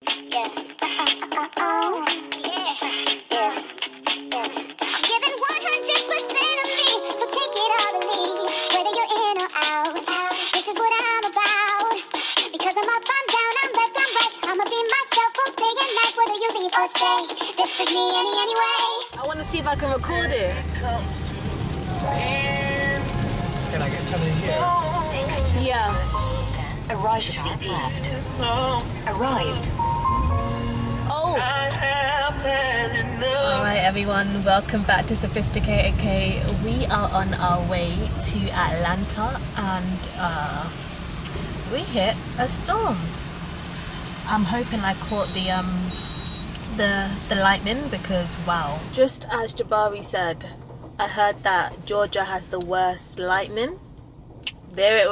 Yeah. Yeah. I'm giving 100% of me, so take it all or leave. Whether you're in or out, this is what I'm about. Because I'm up, I'm down, I'm left, I'm right. I'ma be myself all day and night, whether you leave or stay. This is me anyway. I want to see if I can record it. Can I get something here? Yeah. Arrived sharp left. Arrived. Oh. Alright everyone, welcome back to SophisticatedK. We are on our way to Atlanta and we hit a storm. I'm hoping I caught the lightning because wow. Just as Jabari said, I heard that Georgia has the worst lightning. There it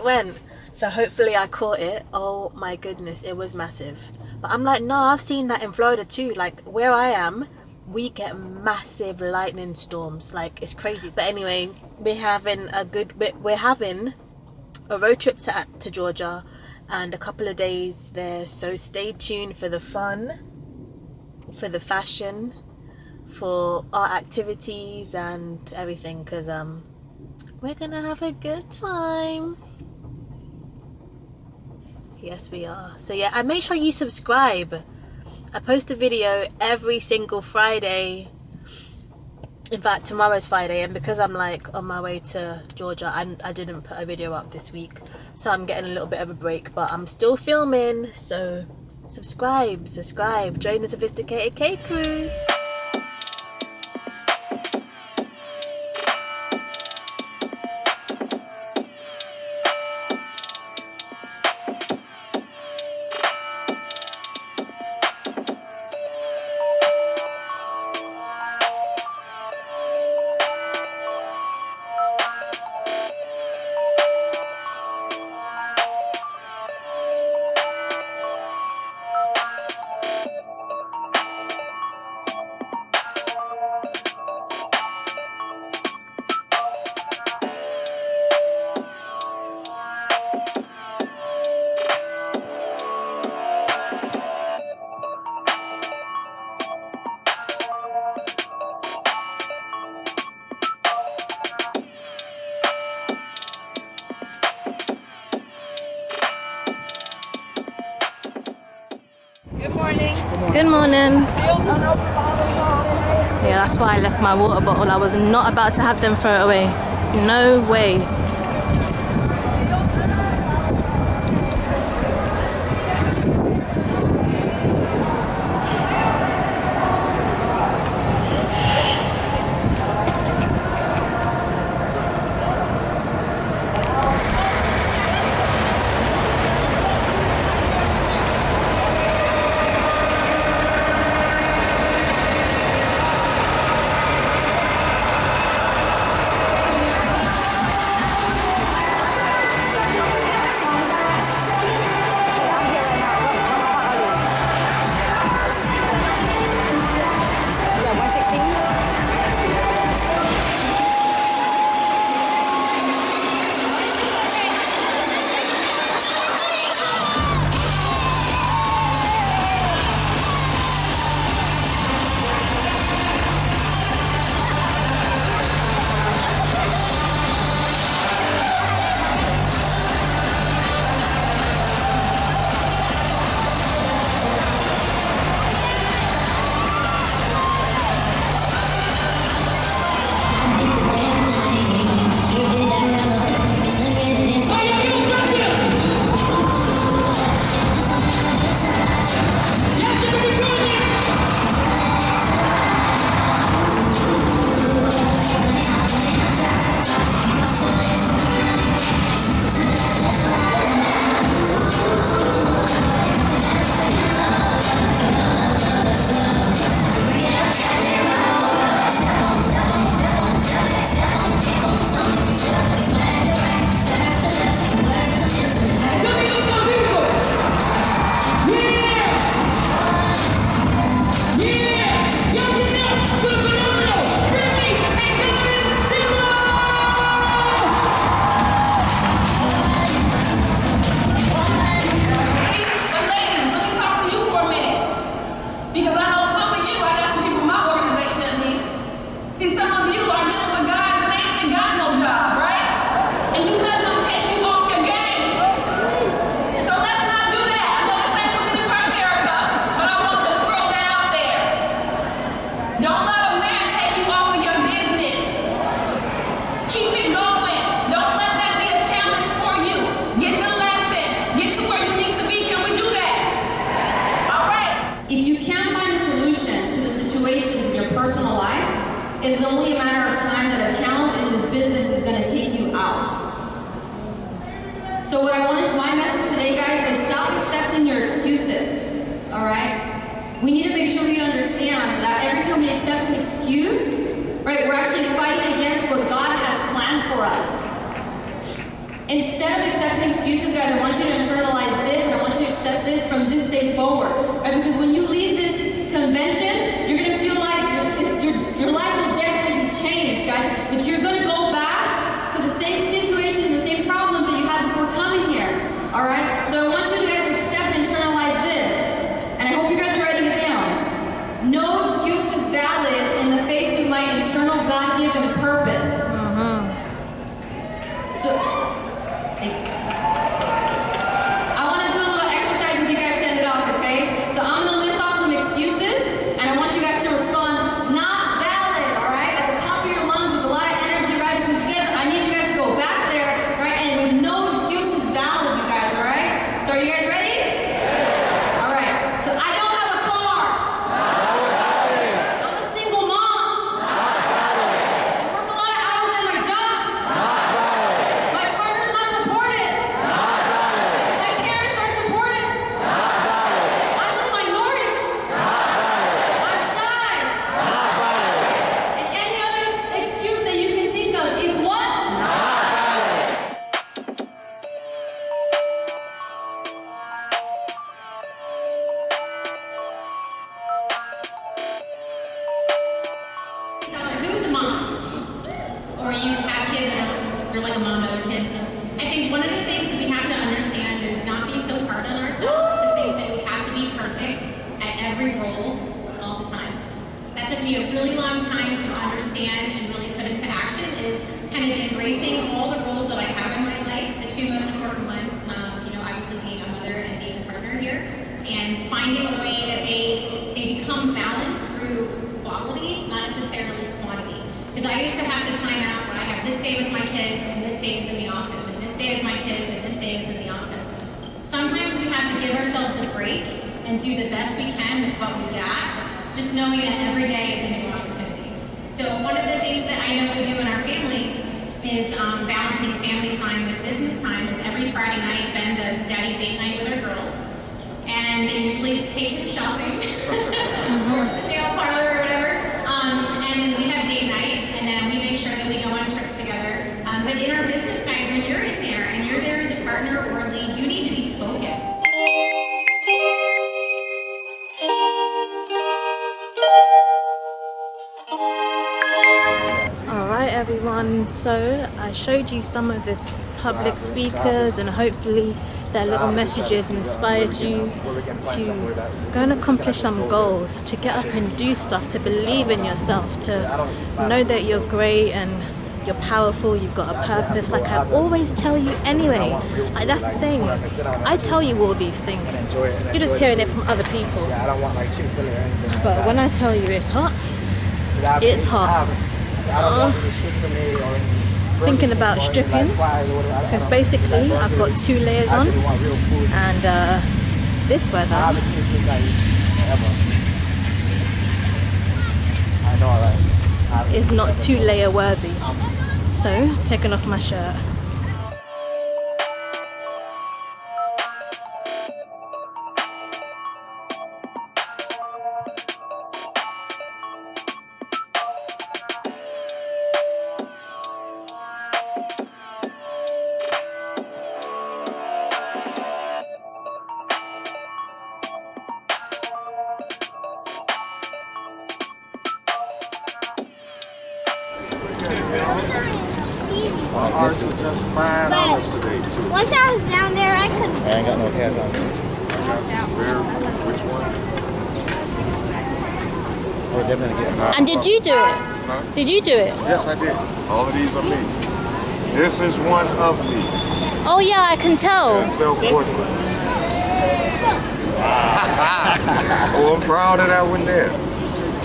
went. So hopefully I caught it. Oh my goodness, it was massive. But I'm like, no, I've seen that in Florida too. Like where I am, we get massive lightning storms. Like it's crazy. But anyway, we're having a road trip to Georgia and a couple of days there. So stay tuned for the fun, for the fashion, for our activities and everything, because we're gonna have a good time. Yes we are. So yeah, and make sure you subscribe. I post a video every single Friday. In fact, tomorrow's Friday, and because I'm like on my way to Georgia, I didn't put a video up this week, so I'm getting a little bit of a break, but I'm still filming. So subscribe, join the SophisticatedK crew. Good morning. Yeah, that's why I left my water bottle. I was not about to have them throw it away. No way. it is only a matter of time that a challenge in this business is going to take you out. So my message today, guys, is stop accepting your excuses, all right? We need to make sure we understand that every time we accept an excuse, right, we're actually fighting against what God has planned for us. Instead of accepting excuses, guys, I want you to internalize this, and I want you to accept this from this day forward, right? Because when you leave this convention, you're gonna feel like your life will definitely be changed, guys, but you're gonna go back to the same situations, the same problems that you had before coming here, all right? So I want you to guys accept and internalize this, and I hope you guys are writing it down. No excuse is valid in the face of my internal God-given purpose. So, thank you. I want to do a little exercise with you guys to end it off, okay? So I'm going to list off some excuses, and I want you guys to respond, not valid, all right? At the top of your lungs with a lot of energy, right? Because you guys, I need you guys to go back there, right? And with no excuses valid, you guys, all right? So are you guys ready? All right. So I don't have a car. I'm a single mom. I work a lot of hours at my job. My partner's not supported. My parents aren't supported. I'm a minority. I'm shy. And any other excuse that you can think of is what? Who's a mom? Or you have kids and you're like a mom to other kids. I think one of the things we have to understand is not be so hard on ourselves to think that we have to be perfect at every role all the time. That took me a really long time to understand and really put into action, is kind of embracing all the roles that I have in my life. The two most important ones, obviously being a mother and being a partner here, and finding a way that they become balanced through quality, not necessarily quantity. Because I used to have to time out when I have this day with my kids and this day is in the office, and this day is my kids and this day is in the office. Sometimes we have to give ourselves a break and do the best we can with what we got, just knowing that every day is a new opportunity. So one of the things that I know we do in our family is balancing family time with business time. Is every Friday night, Ben does daddy date night with our girls. And they usually take him shopping, or to the nail parlor or whatever. And then we have date night, and then we make sure that we go on trips together. But in our business, guys, when you're in there and you're there as a partner or a lead, you need to be focused. Alright everyone, so I showed you some of the public speakers, and hopefully their little messages inspired you to go and accomplish some goals, to get up and do stuff, to believe in yourself, to know that you're great and you're powerful, you've got a purpose, like I always tell you anyway. Like, that's the thing, I tell you all these things, you're just hearing it from other people, but when I tell you it's hot, it's hot. Thinking about stripping, because basically I've got 2 layers on, and this weather is not 2-layer worthy, so taking off my shirt. Ours was just $5 today too. Once I was down there, I could. I ain't got no cash on me. Which one? We're definitely getting out. And did you do it? Huh? Did you do it? Yes, I did. All of these are me. This is one of me. Oh yeah, I can tell. Self-portrait. Oh, I'm proud of that one there.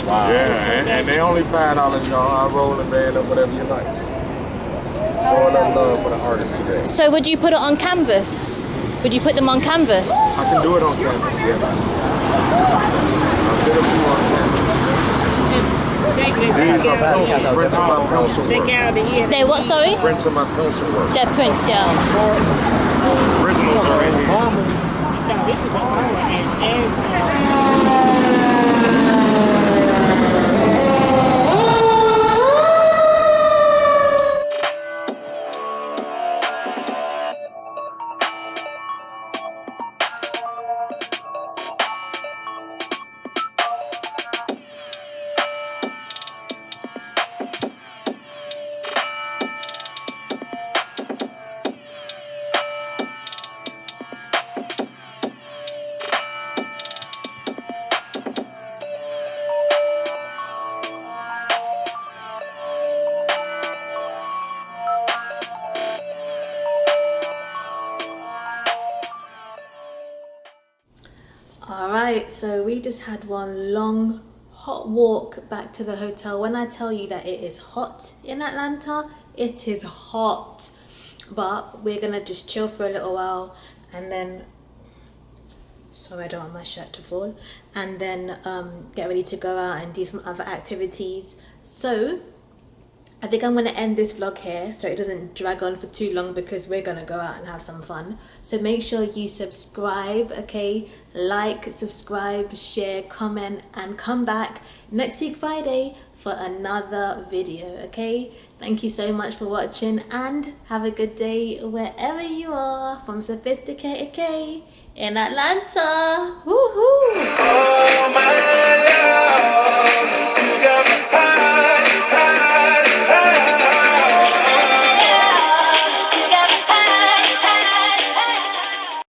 Wow. Yeah, and they only $5, y'all. I roll the band up whatever you like. Showing up love for the artist today. So would you put it on canvas? Would you put them on canvas? I can do it on canvas, yeah. I did a few on canvas. These are pencils. Prints of my pencil work. They what, sorry? Prints of my pencil work. They're prints, yeah. Originals are in here. Alright, so we just had one long hot walk back to the hotel. When I tell you that it is hot in Atlanta, it is hot. But we're gonna just chill for a little while and then, sorry I don't want my shirt to fall, and then get ready to go out and do some other activities. So I think I'm going to end this vlog here so it doesn't drag on for too long because we're going to go out and have some fun. So make sure you subscribe, okay? Like, subscribe, share, comment, and come back next week Friday for another video, okay? Thank you so much for watching and have a good day wherever you are from SophisticatedK in Atlanta. Woohoo!